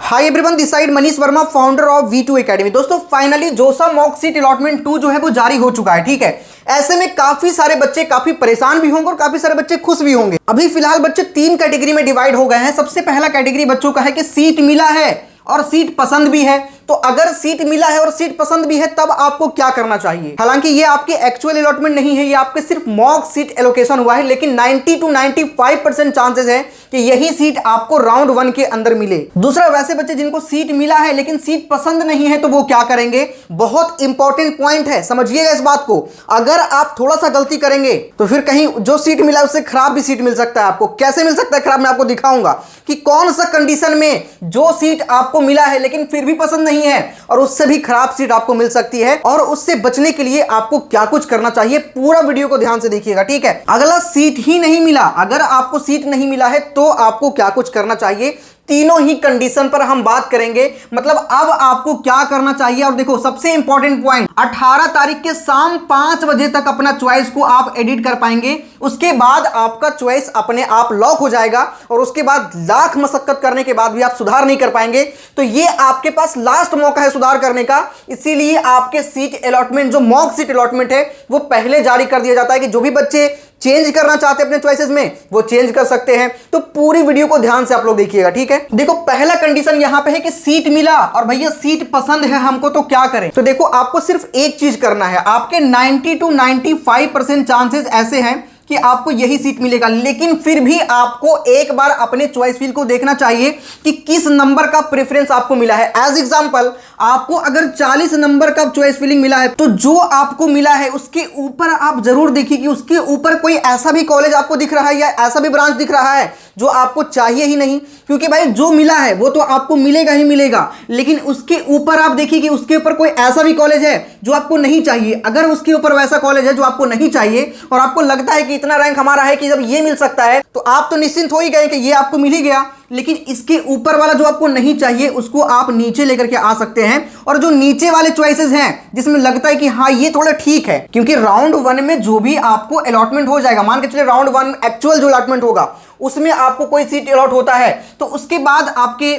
Hi everyone, this side Manish Verma, founder of V2 academy. दोस्तों finally जोसा mock seat allotment 2 जो है वो जारी हो चुका है। ठीक है, ऐसे में काफी सारे बच्चे काफी परेशान भी होंगे और काफी सारे बच्चे खुश भी होंगे। अभी फिलहाल बच्चे 3 कैटेगरी में डिवाइड हो गए हैं। सबसे पहला कैटेगरी बच्चों का है कि सीट मिला है और सीट पसंद भी है। तो अगर सीट मिला है और सीट पसंद भी है तब आपको क्या करना चाहिए। हालांकि ये आपके एक्चुअल अलॉटमेंट नहीं है, ये आपके सिर्फ मॉक सीट एलोकेशन हुआ है, लेकिन 90 to 95% चांसेस है कि यही सीट आपको राउंड 1 के अंदर मिले। दूसरा, वैसे बच्चे जिनको सीट मिला है लेकिन सीट पसंद नहीं है तो वो क्या करेंगे। बहुत इंपॉर्टेंट पॉइंट है, समझिएगा इस बात को। अगर आप थोड़ा सा गलती करेंगे तो फिर कहीं जो सीट मिला है उससे खराब भी सीट मिल सकता है आपको। कैसे मिल सकता है खराब, मैं आपको दिखाऊंगा कि कौन सा कंडीशन में जो सीट आपको मिला है लेकिन फिर भी पसंद नहीं है और उससे भी खराब सीट आपको मिल सकती है, और उससे बचने के लिए आपको क्या कुछ करना चाहिए। पूरा वीडियो को ध्यान से देखिएगा। ठीक है, अगला सीट ही नहीं मिला, अगर आपको सीट नहीं मिला है तो आपको क्या कुछ करना चाहिए। तीनों ही कंडीशन पर हम बात करेंगे, मतलब अब आपको क्या करना चाहिए। और देखो सबसे इंपॉर्टेंट पॉइंट, 18 तारीख के शाम 5 बजे तक अपना चॉइस को आप एडिट कर पाएंगे। उसके बाद आपका चॉइस अपने आप लॉक हो जाएगा और उसके बाद लाख मशक्कत करने के बाद भी आप सुधार नहीं कर पाएंगे। तो ये आपके पास लास्ट मौका है सुधार करने का। इसीलिए आपके सीट अलॉटमेंट, जो मॉक सीट अलॉटमेंट है, वो पहले जारी कर दिया जाता है कि जो भी बच्चे चेंज करना चाहते हैं अपने चॉइसेस में वो चेंज कर सकते हैं। तो पूरी वीडियो को ध्यान से आप लोग देखिएगा। ठीक है, देखो पहला कंडीशन यहां पे है कि सीट मिला और भैया सीट पसंद है हमको, तो क्या करें। तो देखो आपको सिर्फ एक चीज करना है। आपके 90 to 95% चांसेस ऐसे हैं कि आपको यही सीट मिलेगा, लेकिन फिर भी आपको एक बार अपने चॉइस फील्ड को देखना चाहिए कि किस नंबर का प्रेफरेंस आपको मिला है। एज एग्जांपल, आपको अगर 40 नंबर का चॉइस फीलिंग मिला है तो जो आपको मिला है उसके ऊपर आप जरूर देखिए कि उसके ऊपर कोई ऐसा भी कॉलेज आपको दिख रहा है या ऐसा भी ब्रांच दिख रहा है जो आपको चाहिए ही नहीं। क्योंकि भाई जो मिला है वो तो आपको मिलेगा ही मिलेगा, लेकिन उसके ऊपर आप देखिए कि उसके ऊपर कोई ऐसा भी कॉलेज है जो आपको नहीं चाहिए। अगर उसके ऊपर वैसा कॉलेज है जो आपको नहीं चाहिए और आपको लगता है कि इतना रैंक हमारा है कि जब ये मिल सकता है, तो आप तो निश्चिंत हो ही गए कि ये आपको मिल ही गया। लेकिन इसके ऊपर वाला जो आपको नहीं चाहिए उसको आप नीचे लेकर के आ सकते हैं। और जो नीचे वाले चॉइसेस हैं जिसमें लगता है कि हाँ ये थोड़ा ठीक है, क्योंकि राउंड 1 में जो भी आपको अलॉटमेंट हो जाएगा, मान के चलिए राउंड 1 एक्चुअल जो अलॉटमेंट होगा उसमें आपको कोई सीट अलॉट होता है, तो उसके बाद आपके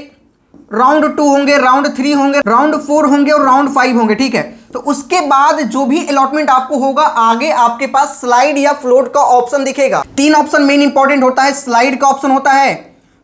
राउंड 2 होंगे, राउंड 3 होंगे, राउंड 4 होंगे और राउंड 5 होंगे। ठीक है, तो उसके बाद जो भी अलॉटमेंट आपको होगा आगे आपके पास स्लाइड या फ्लोट का ऑप्शन दिखेगा। 3 ऑप्शन मेन इंपॉर्टेंट होता है। स्लाइड का ऑप्शन होता है,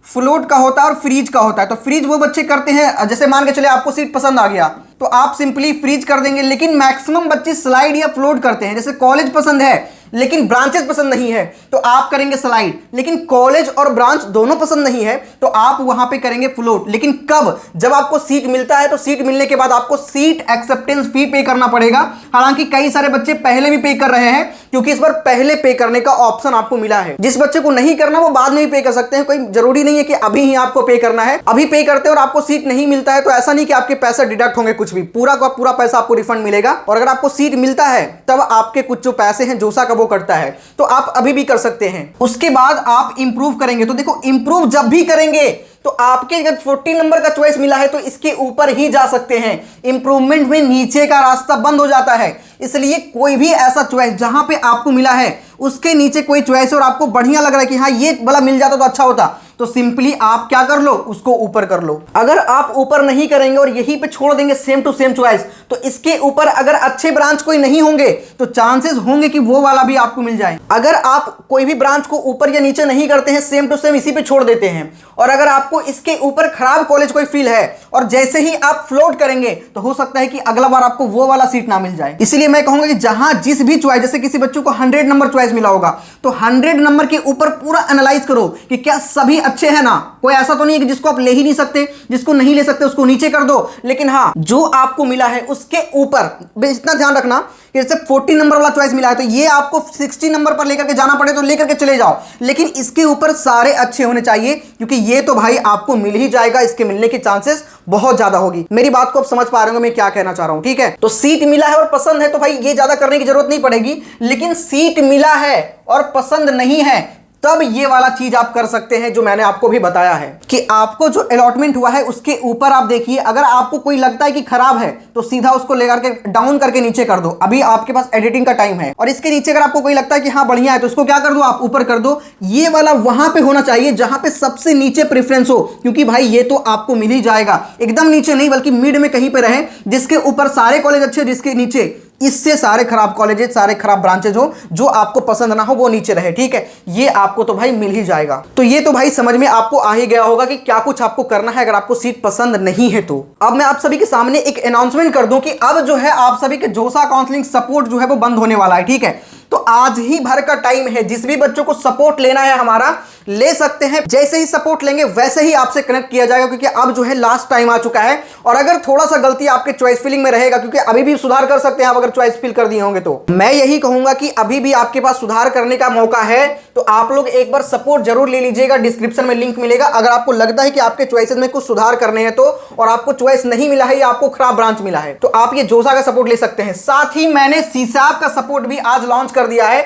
फ्लोट का होता है और फ्रीज का होता है। तो फ्रीज वो बच्चे करते हैं, जैसे मान के चले आपको सीट पसंद आ गया तो आप सिंपली फ्रीज कर देंगे, लेकिन मैक्सिमम बच्चे स्लाइड या फ्लोट करते हैं। जैसे कॉलेज पसंद है लेकिन ब्रांचेस पसंद नहीं है तो आप करेंगे स्लाइड, लेकिन कॉलेज और ब्रांच दोनों पसंद नहीं है तो आप वहां पे करेंगे फ्लोट। लेकिन कब, जब आपको सीट मिलता है तो सीट मिलने के बाद आपको सीट एक्सेप्टेंस फी पे करना पड़ेगा। हालांकि कई सारे बच्चे पहले भी पे कर रहे हैं क्योंकि इस बार पहले पे करने का ऑप्शन आपको मिला है। जिस बच्चे को नहीं करना वो बाद में भी पे कर सकते हैं, कोई जरूरी नहीं है कि अभी ही आपको पे करना है। अभी पे करते हैं और आपको सीट नहीं मिलता है तो ऐसा नहीं कि आपके पैसे डिडक्ट होंगे, कुछ भी पूरा का पूरा पैसा आपको रिफंड मिलेगा। और अगर आपको सीट मिलता है तब आपके कुछ जो पैसे हैं जोसा का वो कटता है, तो आप अभी भी कर सकते हैं। उसके बाद आप इंप्रूव करेंगे। तो देखो इंप्रूव जब भी करेंगे तो आपके अगर 40 नंबर का चॉइस मिला है तो इसके ऊपर ही जा सकते हैं। इंप्रूवमेंट में नीचे का रास्ता बंद हो जाता है, इसलिए कोई भी ऐसा चॉइस जहां पे आपको मिला है उसके नीचे कोई चॉइस और आपको बढ़िया लग रहा है कि हाँ ये वाला मिल जाता तो अच्छा होता, तो सिंपली आप क्या कर लो, उसको ऊपर कर लो। अगर आप ऊपर नहीं करेंगे और यहीं पे छोड़ देंगे सेम टू सेम चॉइस, तो इसके ऊपर अगर अच्छे ब्रांच कोई नहीं होंगे तो चांसेस होंगे कि वो वाला भी आपको मिल जाए। अगर आप कोई भी ब्रांच को ऊपर या नीचे नहीं करते हैं, सेम टू सेम इसी पे छोड़ देते हैं, और अगर आपको इसके ऊपर खराब कॉलेज कोई फील है और जैसे ही आप फ्लोट करेंगे तो हो सकता है कि अगला बार आपको वो वाला सीट ना मिल जाए। इसलिए मैं कहूंगा कि जहां जिस भी चॉइस, जैसे किसी बच्चों को 100 नंबर चॉइस मिला होगा तो 100 नंबर के ऊपर पूरा एनालाइज करो कि क्या सभी अच्छे हैं ना। कोई ऐसा तो नहीं है कि जिसको आप ले ही नहीं सकते, जिसको नहीं ले सकते उसको नीचे कर दो, लेकिन हाँ जो आपको मिला है उसके ऊपर इतना ध्यान रखना कि जैसे 40 नंबर वाला चॉइस मिला है तो ये आपको 60 नंबर पर लेकर के जाना पड़े तो लेकर के चले जाओ, लेकिन इसके ऊपर सारे अच्छे होने चाहिए, क्योंकि ये तो भाई आपको मिल ही जाएगा, इसके मिलने की चांसेस बहुत ज्यादा होगी। मेरी बात को आप समझ पा रहे हो मैं क्या कहना चाह रहा हूं। ठीक है, तो सीट मिला है और पसंद है तो भाई ये ज्यादा करने की जरूरत नहीं पड़ेगी, लेकिन सीट मिला है और पसंद नहीं है तब ये वाला चीज आप कर सकते हैं जो मैंने आपको भी बताया है कि आपको जो अलॉटमेंट हुआ है उसके ऊपर आप देखिए, अगर आपको कोई लगता है कि खराब है तो सीधा उसको लेकर के डाउन करके नीचे कर दो, अभी आपके पास एडिटिंग का टाइम है। और इसके नीचे अगर आपको कोई लगता है कि हाँ बढ़िया है तो इसको क्या कर दो, आप ऊपर कर दो। ये वाला वहां पे होना चाहिए जहां पे सबसे नीचे प्रेफरेंस हो, क्योंकि भाई ये तो आपको मिल ही जाएगा, एकदम नीचे नहीं बल्कि मिड में कहीं पे रहे, जिसके ऊपर सारे कॉलेज अच्छे, जिसके नीचे इससे सारे खराब कॉलेजेस, सारे खराब ब्रांचेज हो, जो आपको पसंद ना हो वो नीचे रहे, ठीक है। ये आपको तो भाई मिल ही जाएगा। तो ये तो भाई समझ में आपको आ ही गया होगा कि क्या कुछ आपको करना है अगर आपको सीट पसंद नहीं है तो। अब मैं आप सभी के सामने एक अनाउंसमेंट कर दूं कि अब जो है आप सभी के जोसा काउंसलिंग सपोर्ट जो है वो बंद होने वाला है, ठीक है। तो आज ही भर का टाइम है, जिस भी बच्चों को सपोर्ट लेना है हमारा ले सकते हैं। जैसे ही सपोर्ट लेंगे वैसे ही आपसे कनेक्ट किया जाएगा, क्योंकि अब जो है लास्ट टाइम आ चुका है। और अगर थोड़ा सा गलती आपके चॉइस फिलिंग में रहेगा, क्योंकि अभी भी सुधार कर सकते हैं आप अगर चॉइस फिल कर दिए होंगे, तो मैं यही कहूंगा कि अभी भी आपके पास सुधार करने का मौका है। तो आप लोग एक बार सपोर्ट जरूर ले लीजिएगा, डिस्क्रिप्शन में लिंक मिलेगा। अगर आपको लगता है कि आपके चॉइसेस में कुछ सुधार करने हैं तो, और आपको चॉइस नहीं मिला है या आपको खराब ब्रांच मिला है, तो आप ये जोसा का सपोर्ट ले सकते हैं। साथ ही मैंने सीसैप का सपोर्ट भी आज लॉन्च कर दिया है।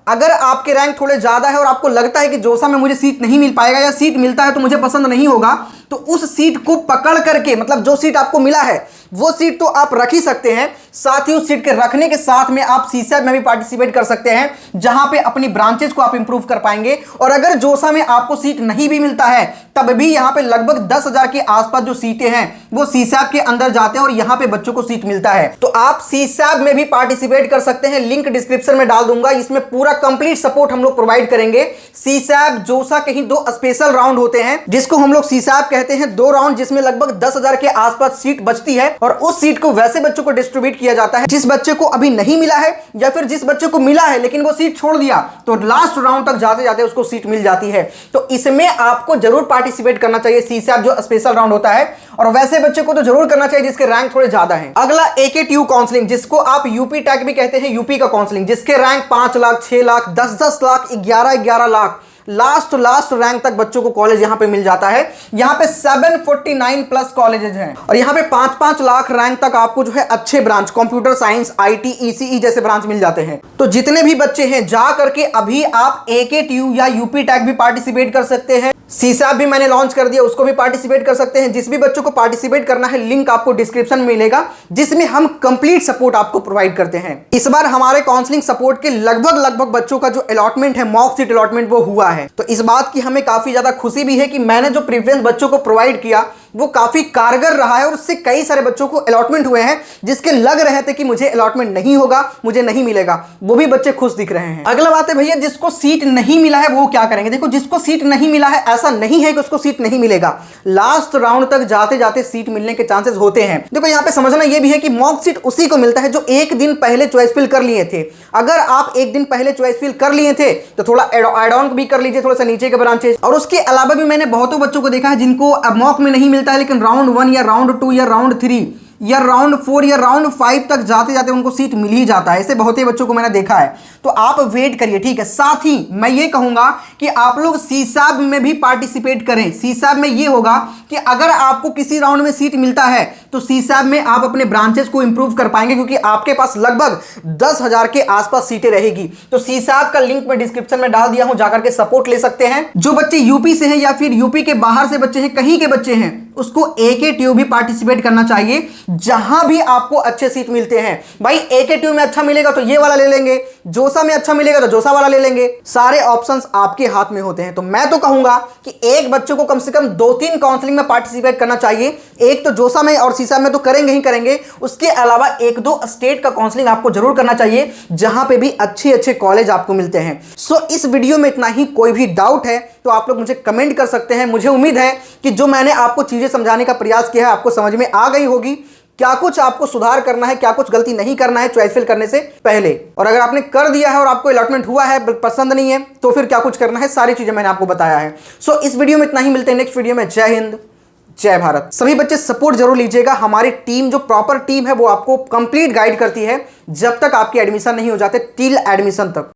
अगर आपके रैंक थोड़े ज्यादा है और आपको लगता है कि जोसा में मुझे सीट नहीं मिल पाएगा या सीट मिलता है तो मुझे पसंद नहीं होगा, तो उस सीट को पकड़ करके, मतलब जो सीट आपको मिला है वो सीट तो आप रख ही सकते हैं, साथ ही उस सीट के रखने के साथ में आप सीसैप में भी पार्टिसिपेट कर सकते हैं, जहां पे अपनी ब्रांचेज को आप इंप्रूव कर पाएंगे। और अगर जोसा में आपको सीट नहीं भी मिलता है तब भी यहां पे लगभग 10,000 के आसपास जो सीटें हैं वो सीसैप के अंदर जाते हैं और यहां पे बच्चों को सीट मिलता है। तो आप सीसैप में भी पार्टिसिपेट कर सकते हैं, लिंक डिस्क्रिप्शन में डाल दूंगा। इसमें पूरा कंप्लीट सपोर्ट हम लोग प्रोवाइड करेंगे। सीसैप जोसा के ही 2 स्पेशल राउंड होते हैं, जिसको हम लोग सीसैप कहते हैं, 2 राउंड, जिसमें लगभग 10,000 के आसपास सीट बचती है। और उस सीट को वैसे बच्चों को डिस्ट्रीब्यूट किया जाता है जिस बच्चे को अभी नहीं मिला है, या फिर जिस बच्चे को मिला है लेकिन वो सीट छोड़ दिया, तो लास्ट राउंड तक जाते जाते उसको सीट मिल जाती है। तो इसमें आपको जरूर पार्टिसिपेट करना चाहिए, सीसैप जो स्पेशल राउंड होता है। और वैसे बच्चे को तो जरूर करना चाहिए जिसके रैंक थोड़े ज्यादा है। अगला AKTU काउंसलिंग, जिसको आप यूपी टैग भी कहते हैं, यूपी का काउंसलिंग, जिसके rank 5 lakh, 6 lakh, 10-10 lakh, 11-11 lakh, last rank तक बच्चों को कॉलेज यहां पे मिल जाता है। यहां पे 749 प्लस कॉलेजेस हैं और यहां पे 5-5 लाख रैंक तक आपको जो है अच्छे branch, computer science, IT, ECE जैसे ब्रांच मिल जाते हैं। तो जितने भी बच्चे हैं जा करके अभी आप AKTU या यूपी टैग भी पार्टिसिपेट कर सकते हैं। सीसैप भी मैंने लॉन्च कर दिया, उसको भी पार्टिसिपेट कर सकते हैं। जिस भी बच्चों को पार्टिसिपेट करना है लिंक आपको डिस्क्रिप्शन में मिलेगा, जिसमें हम कंप्लीट सपोर्ट आपको प्रोवाइड करते हैं। इस बार हमारे काउंसलिंग सपोर्ट के लगभग बच्चों का जो अलॉटमेंट है, मॉक सीट अलॉटमेंट, वो हुआ है। तो इस बात की हमें काफी ज्यादा खुशी भी है कि मैंने जो प्रेफरेंस बच्चों को प्रोवाइड किया वो काफी कारगर रहा है और उससे कई सारे बच्चों को अलॉटमेंट हुए हैं जिसके लग रहे थे कि मुझे अलॉटमेंट नहीं होगा, मुझे नहीं मिलेगा, वो भी बच्चे खुश दिख रहे हैं। अगला बात है भैया, जिसको सीट नहीं मिला है वो क्या करेंगे। देखो, जिसको सीट नहीं मिला है ऐसा नहीं है कि उसको सीट नहीं मिलेगा, लास्ट राउंड तक जाते जाते सीट मिलने के चांसेस होते हैं। देखो, यहां पे समझना यह भी है कि मॉक सीट उसी को मिलता है जो एक दिन पहले चॉइस फिल कर लिए थे। अगर आप एक दिन पहले चॉइस फिल कर लिए थे तो थोड़ा एड ऑन भी कर लीजिए, थोड़ा सा नीचे के ब्रांचेस। और उसके अलावा भी मैंने बहुतों बच्चों को देखा है जिनको अब मॉक में नहीं मिलता है, लेकिन राउंड 1 या राउंड 2 या राउंड 3 या राउंड 4 या राउंड 5 तक जाते जाते उनको सीट मिल ही जाता है। ऐसे बहुत ही बच्चों को मैंने देखा है। तो आप वेट करिए, ठीक है। साथ ही मैं ये कहूंगा कि आप लोग सीसैप में भी पार्टिसिपेट करें। सीसैप में ये होगा कि अगर आपको किसी राउंड में सीट मिलता है तो सीसैप में आप अपने ब्रांचेस को इंप्रूव कर पाएंगे, क्योंकि आपके पास लगभग 10,000 के आसपास सीटें रहेगी। तो सीसैप का लिंक मैं डिस्क्रिप्शन में डाल दिया हूं, जाकर के सपोर्ट ले सकते हैं। जो बच्चे यूपी से हैं या फिर यूपी के बाहर से बच्चे हैं, कहीं के बच्चे हैं, उसको AKTU भी पार्टिसिपेट करना चाहिए, जहां भी आपको अच्छे सीट मिलते हैं। भाई AKTU में अच्छा मिलेगा तो ये वाला ले लेंगे, जोसा में अच्छा मिलेगा तो जोसा वाला ले लेंगे। सारे ऑप्शंस आपके हाथ में होते हैं। तो मैं तो कहूंगा कि एक बच्चे को कम से कम 2-3 काउंसलिंग में पार्टिसिपेट करना चाहिए। एक तो जोसा में और सीसैप में तो करेंगे ही करेंगे, उसके अलावा 1-2 स्टेट का काउंसलिंग आपको जरूर करना चाहिए, जहां पे भी अच्छे कॉलेज आपको मिलते हैं। सो इस वीडियो में इतना ही। कोई भी डाउट है तो आप लोग मुझे कमेंट कर सकते हैं। मुझे उम्मीद है कि जो मैंने आपको चीजें समझाने का प्रयास किया है आपको समझ में आ गई होगी। क्या कुछ आपको सुधार करना है, क्या कुछ गलती नहीं करना है चॉइस फिल करने से पहले, और अगर आपने कर दिया है और आपको अलॉटमेंट हुआ है, पसंद नहीं है, तो फिर क्या कुछ करना है, सारी चीजें मैंने आपको बताया है। सो इस वीडियो में इतना ही। मिलते हैं नेक्स्ट वीडियो में। जय हिंद, जय भारत। सभी बच्चे सपोर्ट जरूर लीजिएगा। हमारी टीम, जो प्रॉपर टीम है, वो आपको कंप्लीट गाइड करती है जब तक आपके एडमिशन नहीं हो जाते, टिल एडमिशन तक।